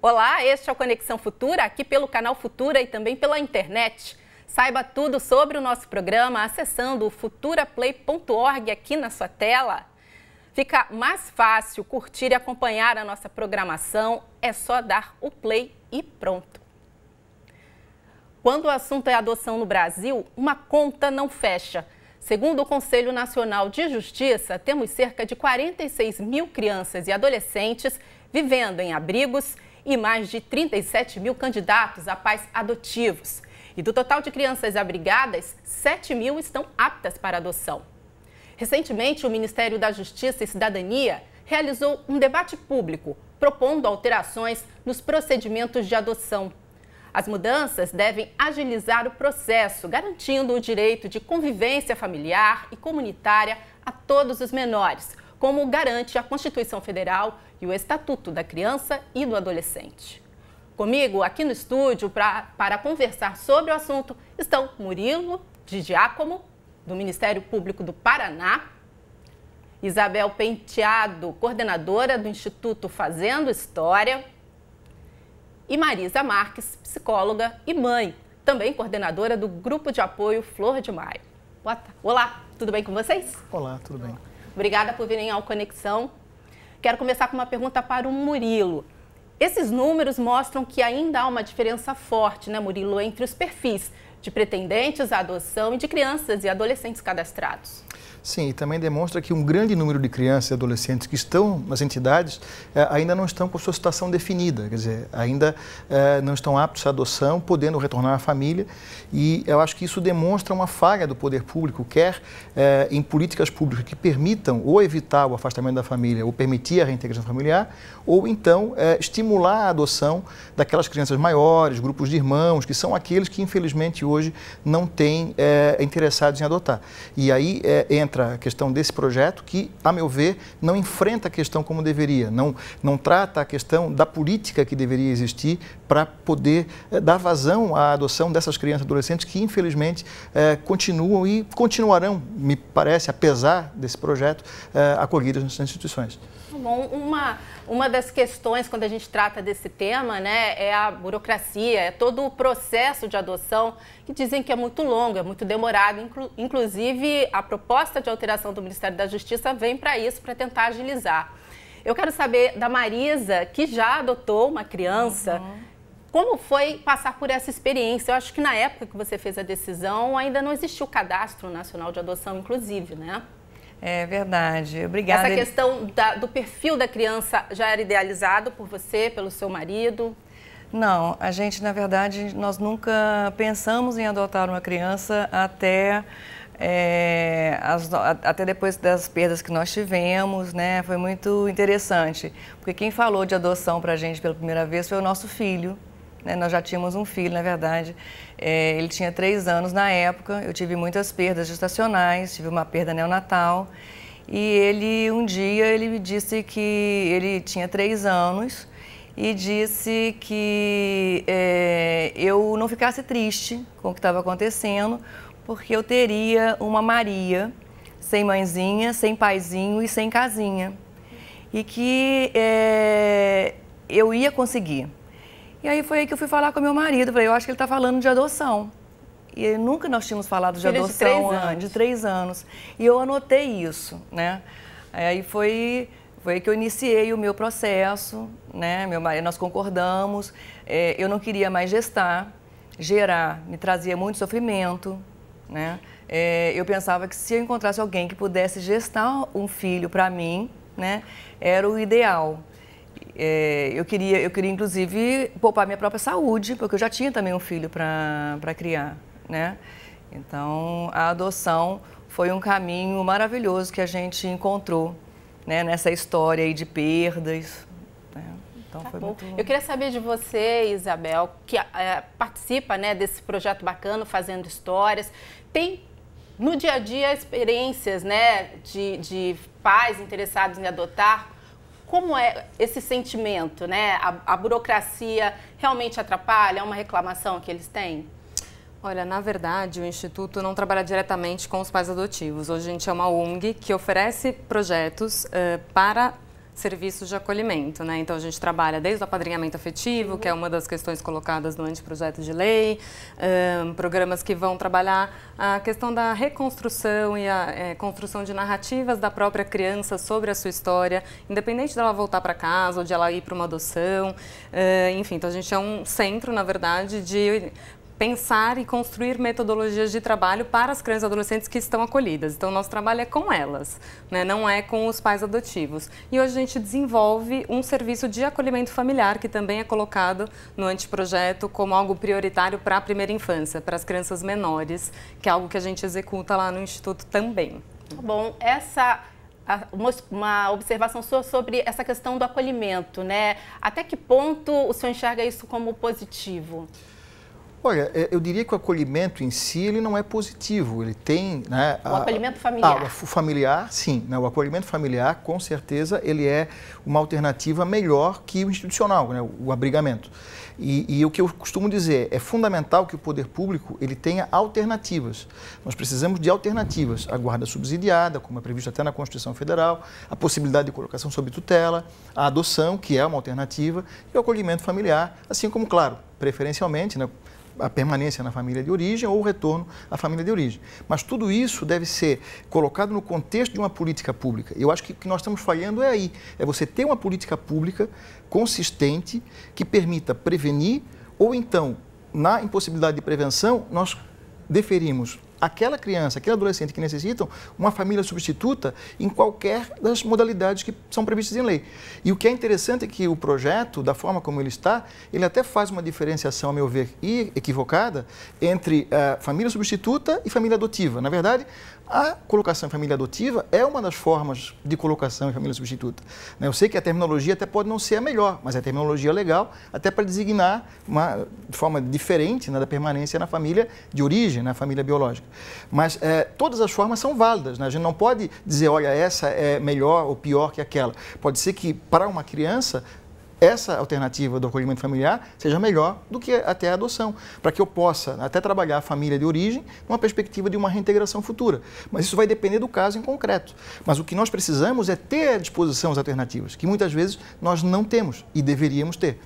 Olá, este é o Conexão Futura, aqui pelo canal Futura e também pela internet. Saiba tudo sobre o nosso programa acessando o futuraplay.org aqui na sua tela. Fica mais fácil curtir e acompanhar a nossa programação, é só dar o play e pronto. Quando o assunto é adoção no Brasil, uma conta não fecha. Segundo o Conselho Nacional de Justiça, temos cerca de 46 mil crianças e adolescentes vivendo em abrigos e mais de 37 mil candidatos a pais adotivos. E do total de crianças abrigadas, 7 mil estão aptas para adoção. Recentemente, o Ministério da Justiça e Cidadania realizou um debate público propondo alterações nos procedimentos de adoção. As mudanças devem agilizar o processo, garantindo o direito de convivência familiar e comunitária a todos os menores, como garante a Constituição Federal e o Estatuto da Criança e do Adolescente. Comigo, aqui no estúdio, para conversar sobre o assunto, estão Murilo de Giacomo, do Ministério Público do Paraná, Isabel Penteado, coordenadora do Instituto Fazendo História, e Marisa Marques, psicóloga e mãe, também coordenadora do Grupo de Apoio Flor de Maio. Olá, tudo bem com vocês? Olá, tudo bem. Obrigada por virem ao Conexão. Quero começar com uma pergunta para o Murilo. Esses números mostram que ainda há uma diferença forte, né, Murilo, entre os perfis de pretendentes à adoção e de crianças e adolescentes cadastrados. Sim, e também demonstra que um grande número de crianças e adolescentes que estão nas entidades ainda não estão com sua situação definida, quer dizer, ainda não estão aptos à adoção, podendo retornar à família, e eu acho que isso demonstra uma falha do poder público, quer em políticas públicas que permitam ou evitar o afastamento da família ou permitir a reintegração familiar, ou então estimular a adoção daquelas crianças maiores, grupos de irmãos, que são aqueles que infelizmente hoje não têm interessados em adotar. E aí entra a questão desse projeto que, a meu ver, não enfrenta a questão como deveria, não trata a questão da política que deveria existir para poder dar vazão à adoção dessas crianças e adolescentes que, infelizmente, continuam e continuarão, me parece, apesar desse projeto, acolhidas nas instituições. Bom, uma das questões quando a gente trata desse tema, né, é a burocracia, é todo o processo de adoção, que dizem que é muito longo, é muito demorado. Inclusive, a proposta de alteração do Ministério da Justiça vem para isso, para tentar agilizar. Eu quero saber da Marisa, que já adotou uma criança, como foi passar por essa experiência? Eu acho que na época que você fez a decisão, ainda não existia o Cadastro Nacional de Adoção, inclusive, né? É verdade, obrigada. Essa questão do perfil da criança já era idealizado por você, pelo seu marido? Não, a gente, na verdade, nós nunca pensamos em adotar uma criança até depois das perdas que nós tivemos, né? Foi muito interessante, porque quem falou de adoção para a gente pela primeira vez foi o nosso filho. Nós já tínhamos um filho, na verdade, ele tinha 3 anos na época, eu tive muitas perdas gestacionais, tive uma perda neonatal, e um dia ele me disse que ele tinha 3 anos e disse que eu não ficasse triste com o que estava acontecendo, porque eu teria uma Maria, sem mãezinha, sem paizinho e sem casinha, e que eu ia conseguir. E aí foi aí que eu fui falar com meu marido, falei, eu acho que ele está falando de adoção. E nunca nós tínhamos falado de adoção de 3 anos. E eu anotei isso, né? Aí foi aí que eu iniciei o meu processo, né? Meu marido, nós concordamos, eu não queria mais gerar me trazia muito sofrimento, né? Eu pensava que se eu encontrasse alguém que pudesse gestar um filho para mim, né, era o ideal. Eu queria, inclusive, poupar minha própria saúde, porque eu já tinha também um filho para criar, né? Então, a adoção foi um caminho maravilhoso que a gente encontrou, né, nessa história aí de perdas, né? Então, foi muito... Eu queria saber de você, Isabel, que participa, né, desse projeto bacana, Fazendo Histórias. Tem, no dia a dia, experiências, né, de pais interessados em adotar. Como é esse sentimento, né? A burocracia realmente atrapalha? É uma reclamação que eles têm? Olha, na verdade, o Instituto não trabalha diretamente com os pais adotivos. Hoje a gente é uma ONG que oferece projetos para serviços de acolhimento, né? Então a gente trabalha desde o apadrinhamento afetivo, que é uma das questões colocadas no anteprojeto de lei, programas que vão trabalhar a questão da reconstrução e a construção de narrativas da própria criança sobre a sua história, independente dela voltar para casa ou de ela ir para uma adoção, enfim, então a gente é um centro, na verdade, de pensar e construir metodologias de trabalho para as crianças e adolescentes que estão acolhidas. Então, nosso trabalho é com elas, né? Não é com os pais adotivos. E hoje a gente desenvolve um serviço de acolhimento familiar, que também é colocado no anteprojeto como algo prioritário para a primeira infância, para as crianças menores, que é algo que a gente executa lá no Instituto também. Bom, uma observação sua sobre essa questão do acolhimento, né? Até que ponto o senhor enxerga isso como positivo? Olha, eu diria que o acolhimento em si, ele não é positivo, ele tem... Né, o acolhimento familiar. O familiar, sim. Né, o acolhimento familiar, com certeza, ele é uma alternativa melhor que o institucional, né, o abrigamento. E o que eu costumo dizer, é fundamental que o poder público ele tenha alternativas. Nós precisamos de alternativas. A guarda subsidiada, como é previsto até na Constituição Federal, a possibilidade de colocação sob tutela, a adoção, que é uma alternativa, e o acolhimento familiar, assim como, claro, preferencialmente, né, a permanência na família de origem ou o retorno à família de origem. Mas tudo isso deve ser colocado no contexto de uma política pública. Eu acho que o que nós estamos falhando é aí, é você ter uma política pública consistente que permita prevenir ou então, na impossibilidade de prevenção, nós deferimos aquela criança, aquele adolescente que necessitam uma família substituta em qualquer das modalidades que são previstas em lei. E o que é interessante é que o projeto, da forma como ele está, ele até faz uma diferenciação, a meu ver, equivocada entre família substituta e família adotiva. Na verdade, a colocação em família adotiva é uma das formas de colocação em família substituta. Eu sei que a terminologia até pode não ser a melhor, mas é a terminologia legal até para designar de forma diferente, né, da permanência na família de origem, na família biológica. Mas todas as formas são válidas, né? A gente não pode dizer, olha, essa é melhor ou pior que aquela. Pode ser que para uma criança essa alternativa do acolhimento familiar seja melhor do que até a adoção, para que eu possa até trabalhar a família de origem numa perspectiva de uma reintegração futura. Mas isso vai depender do caso em concreto. Mas o que nós precisamos é ter à disposição as alternativas, que muitas vezes nós não temos e deveríamos ter.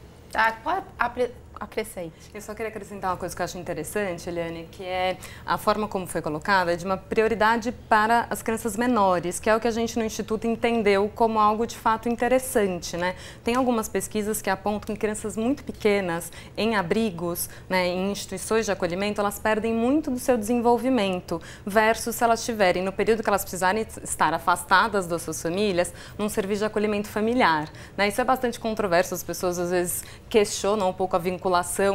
Acrescente. Eu só queria acrescentar uma coisa que eu acho interessante, Eliane, que é a forma como foi colocada de uma prioridade para as crianças menores, que é o que a gente no Instituto entendeu como algo de fato interessante, né? Tem algumas pesquisas que apontam que crianças muito pequenas em abrigos, né, em instituições de acolhimento, elas perdem muito do seu desenvolvimento, versus se elas estiverem no período que elas precisarem estar afastadas das suas famílias, num serviço de acolhimento familiar, né? Isso é bastante controverso, as pessoas às vezes questionam um pouco a vinculação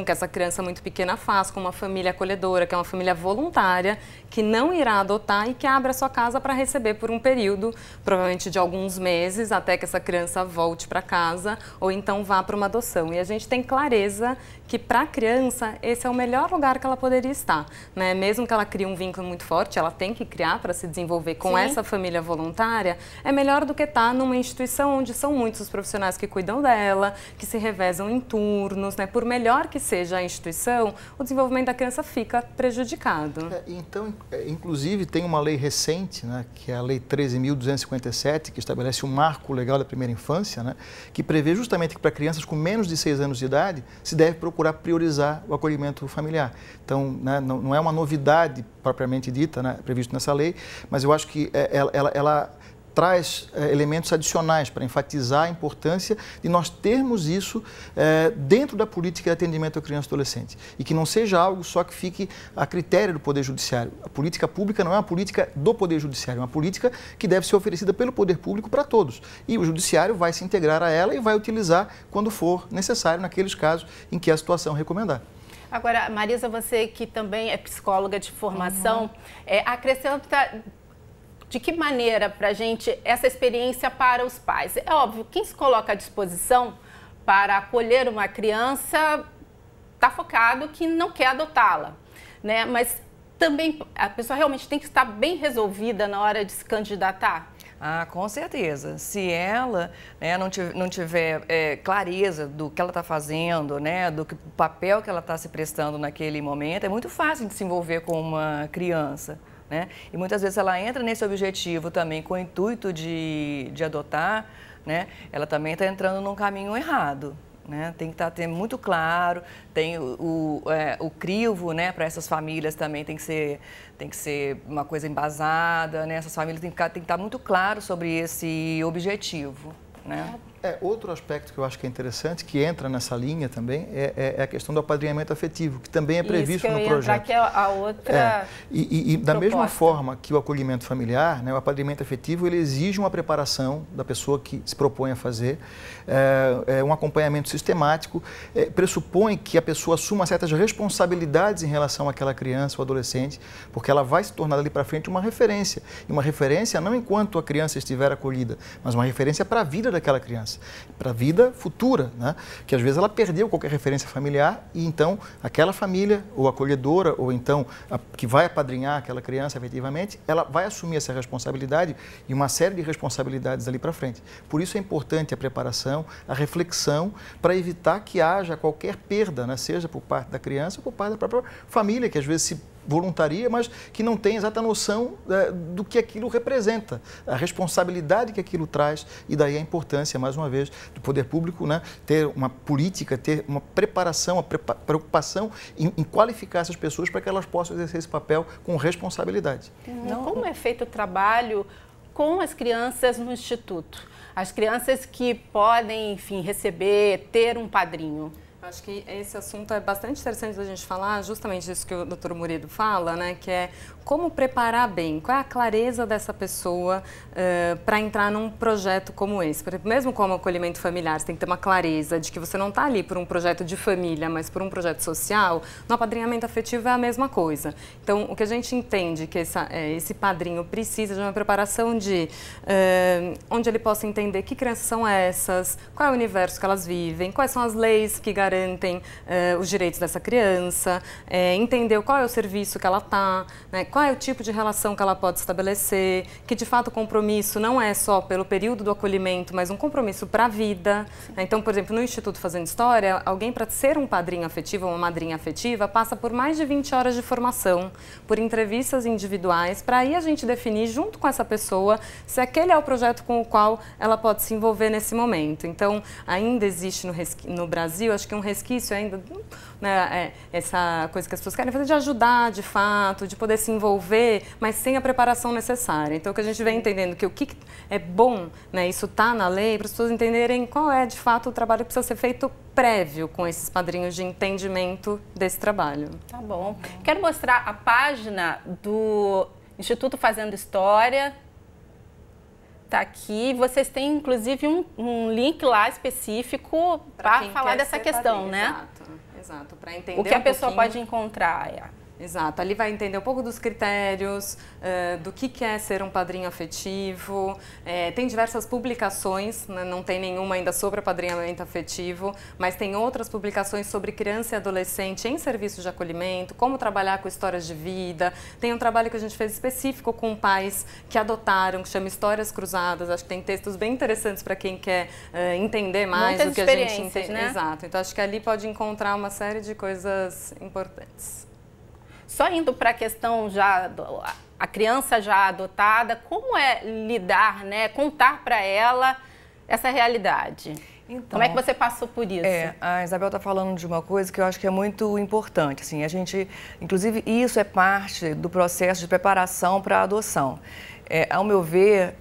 que essa criança muito pequena faz com uma família acolhedora, que é uma família voluntária, que não irá adotar e que abre a sua casa para receber por um período, provavelmente de alguns meses, até que essa criança volte para casa ou então vá para uma adoção. E a gente tem clareza que para a criança esse é o melhor lugar que ela poderia estar, né? Mesmo que ela crie um vínculo muito forte, ela tem que criar para se desenvolver com essa família voluntária, é melhor do que estar numa instituição onde são muitos os profissionais que cuidam dela, que se revezam em turnos, né? Por melhor que seja a instituição, o desenvolvimento da criança fica prejudicado. Então, inclusive, tem uma lei recente, né, que é a Lei 13.257, que estabelece um marco legal da primeira infância, né, que prevê justamente que para crianças com menos de 6 anos de idade se deve procurar priorizar o acolhimento familiar. Então, né, não é uma novidade propriamente dita, né, previsto nessa lei, mas eu acho que ela traz elementos adicionais para enfatizar a importância de nós termos isso dentro da política de atendimento à criança e adolescente. E que não seja algo só que fique a critério do Poder Judiciário. A política pública não é uma política do Poder Judiciário, é uma política que deve ser oferecida pelo Poder Público para todos. E o Judiciário vai se integrar a ela e vai utilizar quando for necessário, naqueles casos em que a situação recomendar. Agora, Marisa, você que também é psicóloga de formação, acrescenta... De que maneira, para a gente, essa experiência para os pais? É óbvio, quem se coloca à disposição para acolher uma criança está focado que não quer adotá-la, né? Mas também a pessoa realmente tem que estar bem resolvida na hora de se candidatar? Ah, com certeza. Se ela, né, não tiver clareza do que ela está fazendo, né, do papel que ela está se prestando naquele momento, é muito fácil de se envolver com uma criança. Né? E muitas vezes ela entra nesse objetivo também com o intuito de adotar, né, ela também está entrando num caminho errado. Né? Tem que estar muito claro, tem o crivo, né, para essas famílias também tem que ser uma coisa embasada, né? Essas famílias têm que estar muito claro sobre esse objetivo. Né? Outro aspecto que eu acho que é interessante, que entra nessa linha também, é a questão do apadrinhamento afetivo, que também é previsto no projeto. Que é a outra E da mesma forma que o acolhimento familiar, né, o apadrinhamento afetivo, ele exige uma preparação da pessoa que se propõe a fazer, um acompanhamento sistemático, pressupõe que a pessoa assuma certas responsabilidades em relação àquela criança ou adolescente, porque ela vai se tornar ali para frente uma referência. E uma referência não enquanto a criança estiver acolhida, mas uma referência para a vida daquela criança, para a vida futura, né? Que às vezes ela perdeu qualquer referência familiar e então aquela família ou acolhedora ou então que vai apadrinhar aquela criança efetivamente, ela vai assumir essa responsabilidade e uma série de responsabilidades ali para frente. Por isso é importante a preparação, a reflexão para evitar que haja qualquer perda, né? Seja por parte da criança ou por parte da própria família, que às vezes se voluntaria, mas que não tem exata noção do que aquilo representa, a responsabilidade que aquilo traz e daí a importância, mais uma vez, do poder público, né, ter uma política, ter uma preparação, uma preocupação em qualificar essas pessoas para que elas possam exercer esse papel com responsabilidade. Como é feito o trabalho com as crianças no Instituto? As crianças que podem, enfim, receber, ter um padrinho? Acho que esse assunto é bastante interessante da gente falar, justamente isso que o Dr. Murilo fala, né, que é como preparar bem, qual é a clareza dessa pessoa para entrar num projeto como esse. Por exemplo, mesmo como acolhimento familiar, você tem que ter uma clareza de que você não está ali por um projeto de família, mas por um projeto social. No apadrinhamento afetivo é a mesma coisa. Então, o que a gente entende que esse padrinho precisa de uma preparação de onde ele possa entender que crianças são essas, qual é o universo que elas vivem, quais são as leis que garantem os direitos dessa criança, entender qual é o serviço que ela está, né, qual é o tipo de relação que ela pode estabelecer, que de fato o compromisso não é só pelo período do acolhimento, mas um compromisso para a vida. Então, por exemplo, no Instituto Fazendo História, alguém para ser um padrinho afetivo ou uma madrinha afetiva passa por mais de 20 horas de formação, por entrevistas individuais, para aí a gente definir junto com essa pessoa se aquele é o projeto com o qual ela pode se envolver nesse momento. Então, ainda existe no Brasil, acho que um resquício ainda, né, essa coisa que as pessoas querem fazer de ajudar de fato, de poder se envolver, mas sem a preparação necessária. Então, o que a gente vem entendendo que o que é bom, né, isso está na lei, para as pessoas entenderem qual é de fato o trabalho que precisa ser feito prévio com esses padrinhos de entendimento desse trabalho. Tá bom. Quero mostrar a página do Instituto Fazendo História. Tá aqui, vocês têm inclusive um link lá específico para falar dessa questão, né? Exato, para entender o que a pessoa pode encontrar. Exato, ali vai entender um pouco dos critérios, do que é ser um padrinho afetivo. Tem diversas publicações, né? Não tem nenhuma ainda sobre apadrinhamento afetivo, mas tem outras publicações sobre criança e adolescente em serviços de acolhimento, como trabalhar com histórias de vida. Tem um trabalho que a gente fez específico com pais que adotaram, que chama Histórias Cruzadas. Acho que tem textos bem interessantes para quem quer entender mais do que a gente entende. Né? Exato, então acho que ali pode encontrar uma série de coisas importantes. Só indo para a questão a criança já adotada, como é lidar, né, contar para ela essa realidade? Então, como é que você passou por isso? A Isabel está falando de uma coisa que eu acho que é muito importante. Assim, a gente, inclusive, isso é parte do processo de preparação para a adoção. Ao meu ver,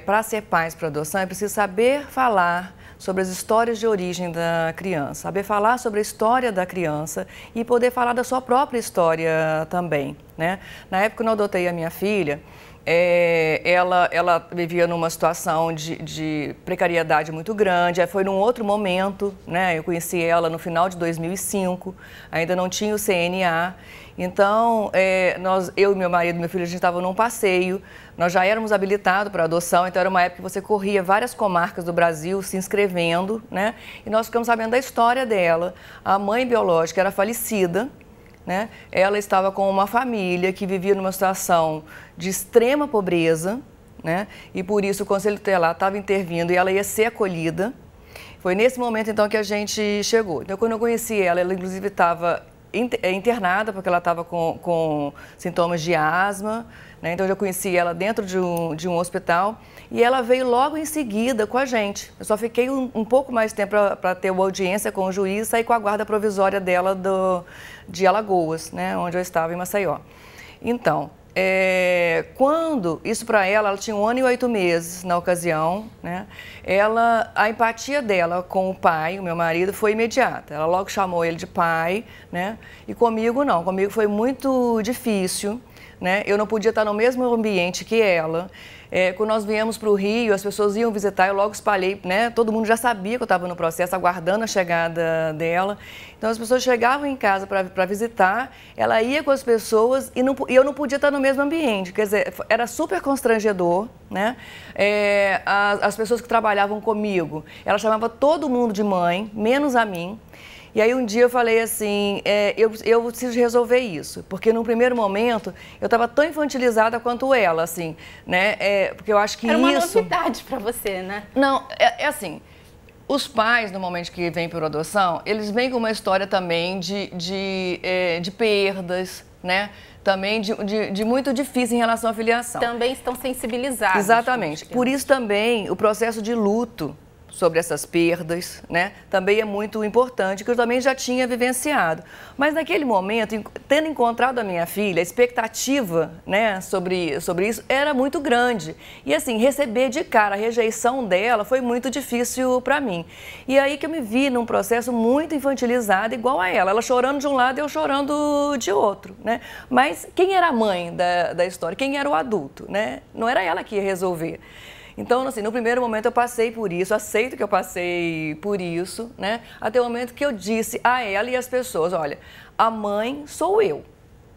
para ser pais para adoção, é preciso saber falar sobre as histórias de origem da criança, saber falar sobre a história da criança e poder falar da sua própria história também, né? Na época que eu adotei a minha filha, ela vivia numa situação de precariedade muito grande, foi num outro momento, né? Eu conheci ela no final de 2005, ainda não tinha o CNA, então eu e meu marido e meu filho, a gente estava num passeio, nós já éramos habilitados para adoção, então era uma época que você corria várias comarcas do Brasil se inscrevendo, né? E nós ficamos sabendo da história dela. A mãe biológica era falecida, né? Ela estava com uma família que vivia numa situação de extrema pobreza, né? E por isso o Conselho Tutelar estava intervindo e ela ia ser acolhida. Foi nesse momento então que a gente chegou. Então quando eu conheci ela inclusive estava internada porque ela estava com sintomas de asma, né? Então eu já conheci ela dentro de um hospital e ela veio logo em seguida com a gente. Eu só fiquei um pouco mais de tempo para ter uma audiência com o juiz e sair com a guarda provisória dela de Alagoas, né? Onde eu estava, em Maceió. Então, quando, isso para ela tinha 1 ano e 8 meses na ocasião, né? A empatia dela com o pai, o meu marido, foi imediata. Ela logo chamou ele de pai, né? E comigo não, comigo foi muito difícil, né? Eu não podia estar no mesmo ambiente que ela. Quando nós viemos para o Rio, as pessoas iam visitar, eu logo espalhei, né? Todo mundo já sabia que eu estava no processo, aguardando a chegada dela. Então, as pessoas chegavam em casa para visitar, ela ia com as pessoas e eu não podia estar no mesmo ambiente. Quer dizer, era super constrangedor, né? As pessoas que trabalhavam comigo, ela chamava todo mundo de mãe, menos a mim. E aí um dia eu falei assim, eu preciso resolver isso, porque num primeiro momento eu estava tão infantilizada quanto ela, assim, né? Porque eu acho que era uma novidade para você, né? Não, assim, os pais, normalmente que vêm por adoção, eles vêm com uma história também de perdas, né? Também de muito difícil em relação à filiação. Também estão sensibilizados. Exatamente. Por isso também o processo de luto sobre essas perdas, né, também é muito importante, que eu também já tinha vivenciado. Mas naquele momento, tendo encontrado a minha filha, a expectativa, né, sobre isso era muito grande. E assim, receber de cara a rejeição dela foi muito difícil para mim. E aí que eu me vi num processo muito infantilizado, igual a ela chorando de um lado e eu chorando de outro, né? Mas quem era a mãe da história? Quem era o adulto, né? Não era ela que ia resolver. Então, assim, no primeiro momento eu passei por isso, aceito que eu passei por isso, né? Até o momento que eu disse a ela e às pessoas, olha, a mãe sou eu,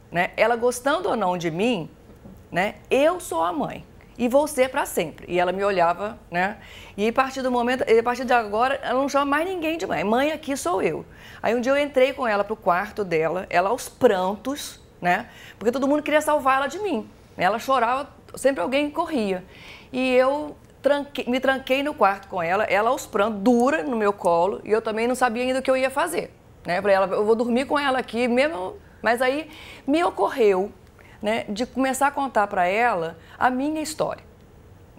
né? Ela gostando ou não de mim, né? Eu sou a mãe e vou ser para sempre. E ela me olhava, né? E a partir de agora, ela não chama mais ninguém de mãe. Mãe aqui sou eu. Aí um dia eu entrei com ela pro quarto dela, ela aos prantos, né? Porque todo mundo queria salvar ela de mim. Ela chorava, sempre alguém corria. E eu me tranquei no quarto com ela aos prantos, dura no meu colo, e eu também não sabia ainda o que eu ia fazer, né? Falei, eu vou dormir com ela aqui mesmo, mas aí me ocorreu, né, de começar a contar para ela a minha história,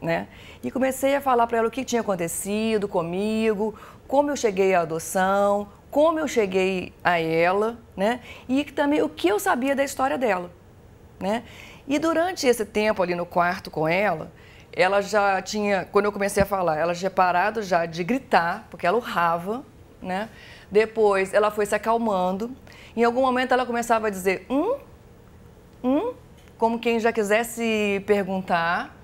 né? E comecei a falar para ela o que tinha acontecido comigo, como eu cheguei à adoção, como eu cheguei a ela, né? E também o que eu sabia da história dela, né? E durante esse tempo ali no quarto com ela já tinha, quando eu comecei a falar, ela já tinha parado já de gritar, porque ela urrava, né? Depois ela foi se acalmando. Em algum momento ela começava a dizer, como quem já quisesse perguntar.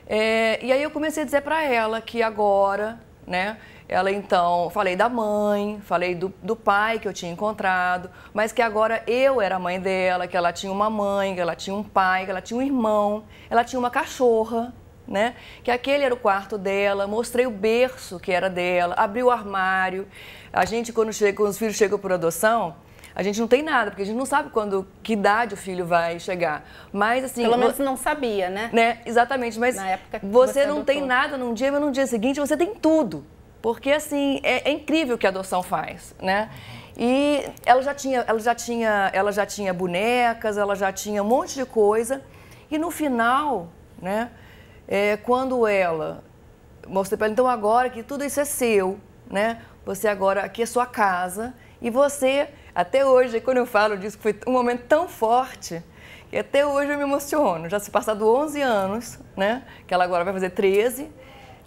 E aí eu comecei a dizer para ela que agora, né? Ela então, falei da mãe, falei do pai que eu tinha encontrado, mas que agora eu era a mãe dela, que ela tinha uma mãe, que ela tinha um pai, que ela tinha um irmão, ela tinha uma cachorra, né? Que aquele era o quarto dela, mostrei o berço que era dela, abri o armário. A gente, quando os filhos chegam por adoção, a gente não tem nada, porque a gente não sabe que idade o filho vai chegar. Mas assim... Pelo menos não sabia, né? Exatamente, mas na época que você não tem nada num dia, mas no dia seguinte você tem tudo. Porque assim, é incrível o que a adoção faz, né? E ela já tinha bonecas, ela já tinha um monte de coisa. E no final, né? Quando ela mostrei para ela, então agora que tudo isso é seu, né? Você agora, aqui é sua casa. E você, até hoje, quando eu falo disso, foi um momento tão forte, que até hoje eu me emociono. Já se passaram 11 anos, né? Que ela agora vai fazer 13.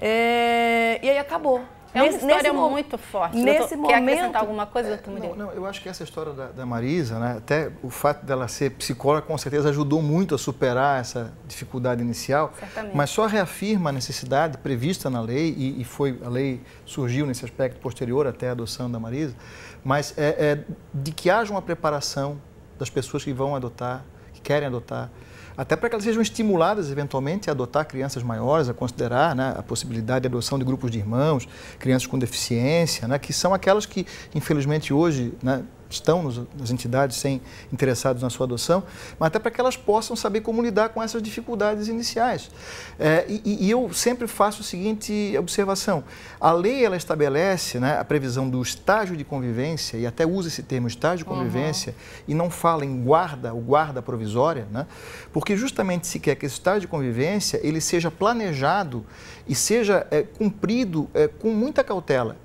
E aí acabou. É uma história muito forte. Quer acrescentar alguma coisa, doutor Murilo? Não, eu acho que essa história da Marisa, né, até o fato dela ser psicóloga, com certeza ajudou muito a superar essa dificuldade inicial. Certamente. Mas só reafirma a necessidade prevista na lei, e a lei surgiu nesse aspecto posterior até a adoção da Marisa, mas de que haja uma preparação das pessoas que vão adotar, que querem adotar, até para que elas sejam estimuladas, eventualmente, a adotar crianças maiores, a considerar, né, a possibilidade de adoção de grupos de irmãos, crianças com deficiência, né, que são aquelas que, infelizmente, hoje, né, estão nas entidades sem interessados na sua adoção, mas até para que elas possam saber como lidar com essas dificuldades iniciais. E eu sempre faço a seguinte observação: a lei ela estabelece, né, a previsão do estágio de convivência, e até usa esse termo estágio de convivência, e não fala em guarda ou guarda provisória, né, porque justamente se quer que esse estágio de convivência ele seja planejado e seja cumprido com muita cautela,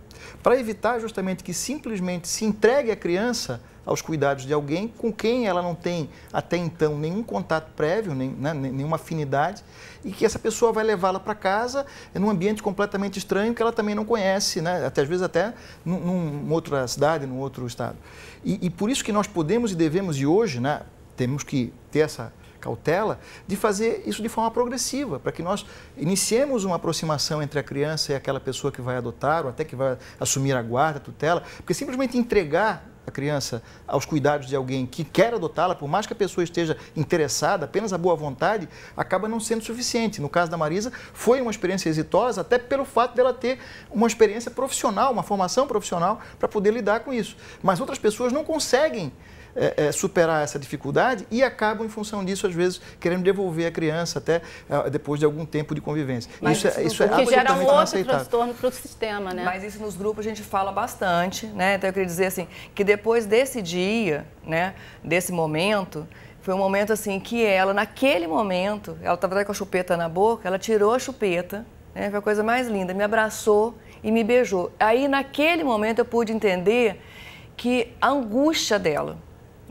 para evitar justamente que simplesmente se entregue a criança aos cuidados de alguém com quem ela não tem até então nenhum contato prévio, nenhuma afinidade, e que essa pessoa vai levá-la para casa num ambiente completamente estranho que ela também não conhece, né? Até, às vezes até numa outra cidade, num outro estado. E por isso que nós podemos e devemos, e hoje, né, temos que ter essa cautela de fazer isso de forma progressiva, para que nós iniciemos uma aproximação entre a criança e aquela pessoa que vai adotar, ou até que vai assumir a guarda, a tutela, porque simplesmente entregar a criança aos cuidados de alguém que quer adotá-la, por mais que a pessoa esteja interessada, apenas a boa vontade, acaba não sendo suficiente. No caso da Marisa, foi uma experiência exitosa, até pelo fato dela ter uma experiência profissional, uma formação profissional para poder lidar com isso. Mas outras pessoas não conseguem superar essa dificuldade e acabam, em função disso, às vezes, querendo devolver a criança até depois de algum tempo de convivência. Mas isso é absolutamente gera um outro transtorno para o sistema, né? Mas isso nos grupos a gente fala bastante, né? Então eu queria dizer assim, que depois desse dia, né, desse momento, foi um momento assim que ela, naquele momento, ela estava com a chupeta na boca, ela tirou a chupeta, né, foi a coisa mais linda, me abraçou e me beijou. Aí, naquele momento, eu pude entender que a angústia dela,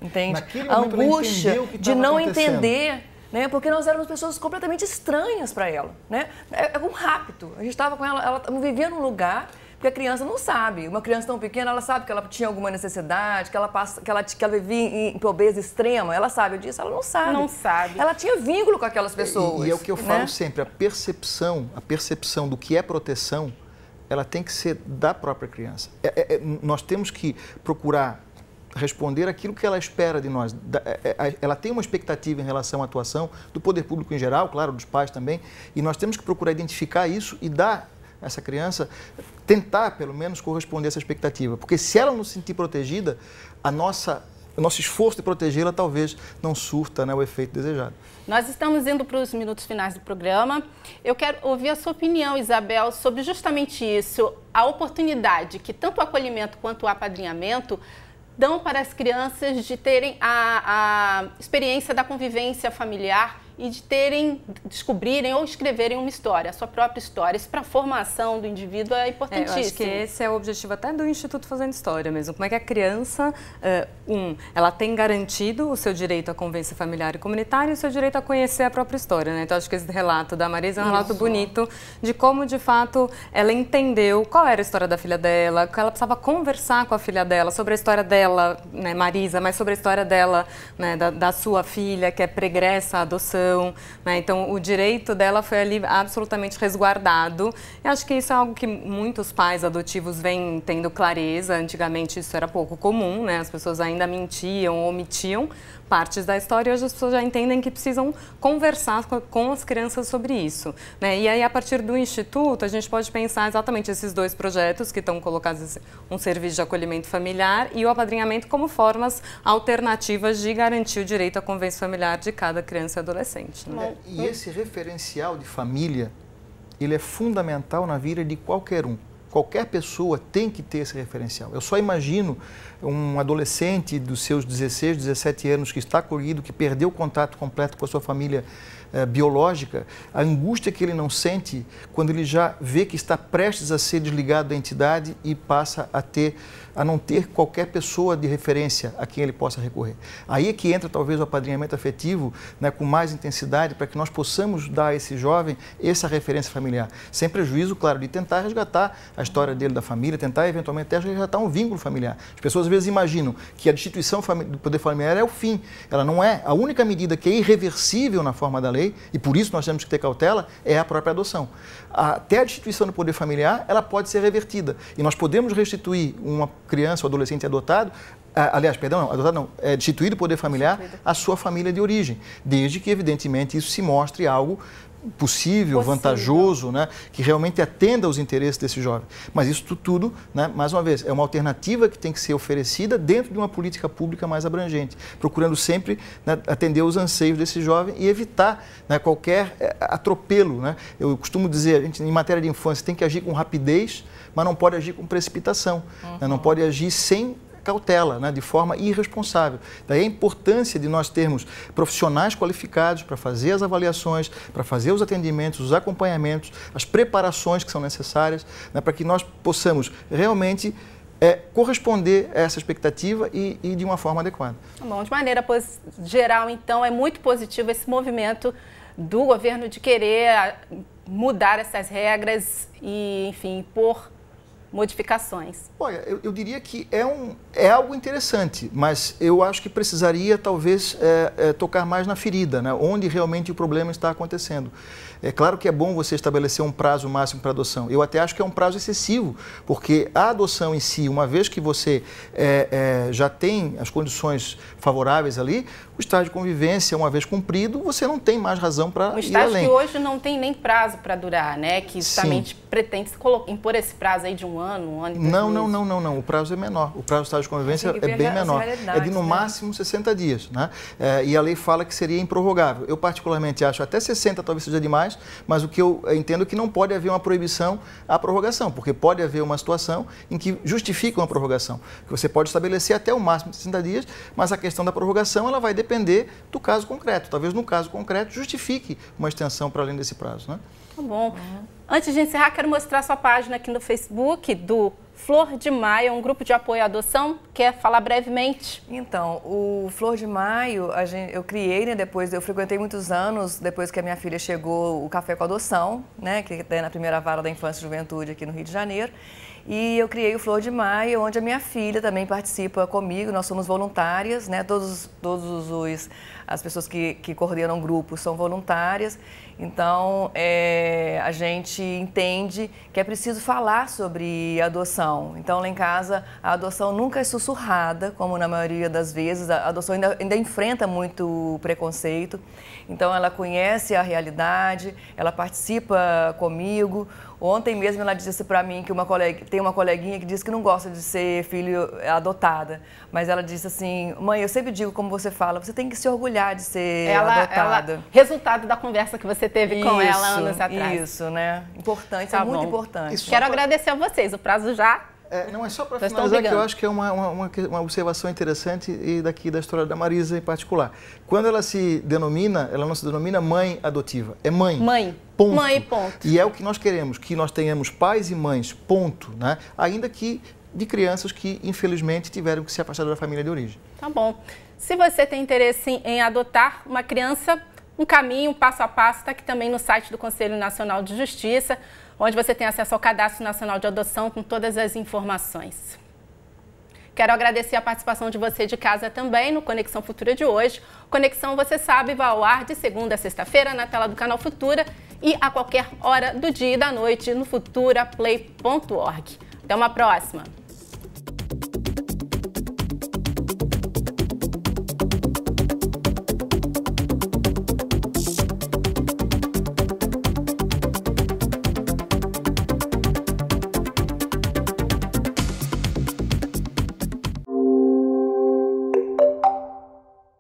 entende? A angústia de não entender, né? Porque nós éramos pessoas completamente estranhas para ela, né? É um rapto. A gente estava com ela vivia num lugar, porque a criança não sabe. Uma criança tão pequena, ela sabe que ela tinha alguma necessidade, que ela vivia em pobreza extrema, ela sabe disso, ela não sabe. Não sabe. Ela tinha vínculo com aquelas pessoas. E é o que eu falo sempre, a percepção do que é proteção, ela tem que ser da própria criança. Nós temos que procurar responder aquilo que ela espera de nós. Ela tem uma expectativa em relação à atuação do poder público em geral, claro, dos pais também, e nós temos que procurar identificar isso e dar a essa criança, tentar pelo menos corresponder a essa expectativa, porque se ela não se sentir protegida, o nosso esforço de protegê-la talvez não surta, né, o efeito desejado. Nós estamos indo para os minutos finais do programa. Eu quero ouvir a sua opinião, Isabel, sobre justamente isso, a oportunidade que tanto o acolhimento quanto o apadrinhamento dão para as crianças de terem a experiência da convivência familiar e de descobrirem ou escreverem uma história, a sua própria história. Isso para a formação do indivíduo é importantíssimo. Eu acho que esse é o objetivo até do Instituto Fazendo História mesmo. Como é que a criança, ela tem garantido o seu direito à convivência familiar e comunitária e o seu direito a conhecer a própria história, né? Então, acho que esse relato da Marisa é um relato bonito de como, de fato, ela entendeu qual era a história da filha dela, que ela precisava conversar com a filha dela sobre a história dela, né, Marisa, mas sobre a história dela, né, da sua filha, que é pregressa à adoção. Né? Então, o direito dela foi ali absolutamente resguardado. Eu acho que isso é algo que muitos pais adotivos vêm tendo clareza. Antigamente isso era pouco comum, né? As pessoas ainda mentiam, omitiam partes da história, e hoje as pessoas já entendem que precisam conversar com as crianças sobre isso, né? E aí, a partir do Instituto, a gente pode pensar exatamente esses dois projetos que estão colocados, um serviço de acolhimento familiar e o apadrinhamento, como formas alternativas de garantir o direito à convivência familiar de cada criança e adolescente. Né? E esse referencial de família, ele é fundamental na vida de qualquer um. Qualquer pessoa tem que ter esse referencial. Eu só imagino um adolescente dos seus 16, 17 anos que está acolhido, que perdeu o contato completo com a sua família biológica, a angústia que ele não sente quando ele já vê que está prestes a ser desligado da entidade e passa a não ter qualquer pessoa de referência a quem ele possa recorrer. Aí é que entra talvez o apadrinhamento afetivo, né, com mais intensidade, para que nós possamos dar a esse jovem essa referência familiar, sem prejuízo, claro, de tentar resgatar a história dele, da família, tentar eventualmente até resgatar um vínculo familiar. As pessoas às vezes imaginam que a destituição do poder familiar é o fim. Ela não é. A única medida que é irreversível na forma da lei, e por isso nós temos que ter cautela, é a própria adoção. Até a destituição do poder familiar, ela pode ser revertida. E nós podemos restituir uma criança ou adolescente adotado, destituído o poder familiar à sua família de origem, desde que, evidentemente, isso se mostre algo possível, vantajoso, né, que realmente atenda aos interesses desse jovem. Mas isso tudo, né, mais uma vez, é uma alternativa que tem que ser oferecida dentro de uma política pública mais abrangente, procurando sempre, né, atender os anseios desse jovem e evitar, né, qualquer atropelo, né? Eu costumo dizer, a gente, em matéria de infância, tem que agir com rapidez, mas não pode agir com precipitação, né, não pode agir sem cautela, né, de forma irresponsável. Daí a importância de nós termos profissionais qualificados para fazer as avaliações, para fazer os atendimentos, os acompanhamentos, as preparações que são necessárias, né, para que nós possamos realmente corresponder a essa expectativa e de uma forma adequada. Bom, de maneira geral, então, é muito positivo esse movimento do governo de querer mudar essas regras e, enfim, impor modificações. Olha, eu diria que é algo interessante, mas eu acho que precisaria talvez tocar mais na ferida, né, onde realmente o problema está acontecendo. É claro que é bom você estabelecer um prazo máximo para adoção. Eu até acho que é um prazo excessivo, porque a adoção em si, uma vez que você já tem as condições favoráveis ali, o estágio de convivência, uma vez cumprido, você não tem mais razão para ir além. Um estágio que hoje não tem nem prazo para durar, né? Que justamente pretende impor esse prazo aí de um ano e 2 meses. Não. O prazo é menor. O prazo do estágio de convivência é bem menor. É de no máximo 60 dias, né? E a lei fala que seria improrrogável. Eu particularmente acho até 60 talvez seja demais, mas o que eu entendo é que não pode haver uma proibição à prorrogação, porque pode haver uma situação em que justifica uma prorrogação. Que você pode estabelecer até o máximo de 60 dias, mas a questão da prorrogação ela vai depender do caso concreto. Talvez no caso concreto justifique uma extensão para além desse prazo, né? Tá bom. Antes de encerrar, quero mostrar sua página aqui no Facebook do Flor de Maio, um grupo de apoio à adoção. Quer falar brevemente? Então, o Flor de Maio, eu criei, né, depois, eu frequentei muitos anos, depois que a minha filha chegou, o Café com Adoção, né, que é na primeira vara da Infância e Juventude aqui no Rio de Janeiro. E eu criei o Flor de Maio, onde a minha filha também participa comigo, nós somos voluntárias, né? As pessoas que coordenam o grupo são voluntárias, então a gente entende que é preciso falar sobre adoção. Então lá em casa a adoção nunca é sussurrada, como na maioria das vezes, a adoção ainda enfrenta muito preconceito, então ela conhece a realidade, ela participa comigo. Ontem mesmo ela disse para mim que tem uma coleguinha que diz que não gosta de ser filho adotada, mas ela disse assim: mãe, eu sempre digo como você fala, você tem que se orgulhar de ser adotada. Resultado da conversa que você teve com ela anos atrás. Isso, né? Importante, é muito importante. Quero agradecer a vocês, o prazo já... Não é só para finalizar, que eu acho que é uma observação interessante e daqui da história da Marisa em particular. Quando ela se denomina, ela não se denomina mãe adotiva, é mãe. Mãe. Ponto. Mãe, ponto. E é o que nós queremos, que nós tenhamos pais e mães, ponto, né? Ainda que de crianças que, infelizmente, tiveram que se afastar da família de origem. Tá bom. Se você tem interesse em adotar uma criança, um caminho, um passo a passo, está aqui também no site do Conselho Nacional de Justiça, onde você tem acesso ao Cadastro Nacional de Adoção com todas as informações. Quero agradecer a participação de você de casa também no Conexão Futura de hoje. Conexão, você sabe, vai ao ar de segunda a sexta-feira na tela do canal Futura e a qualquer hora do dia e da noite no futuraplay.org. Até uma próxima!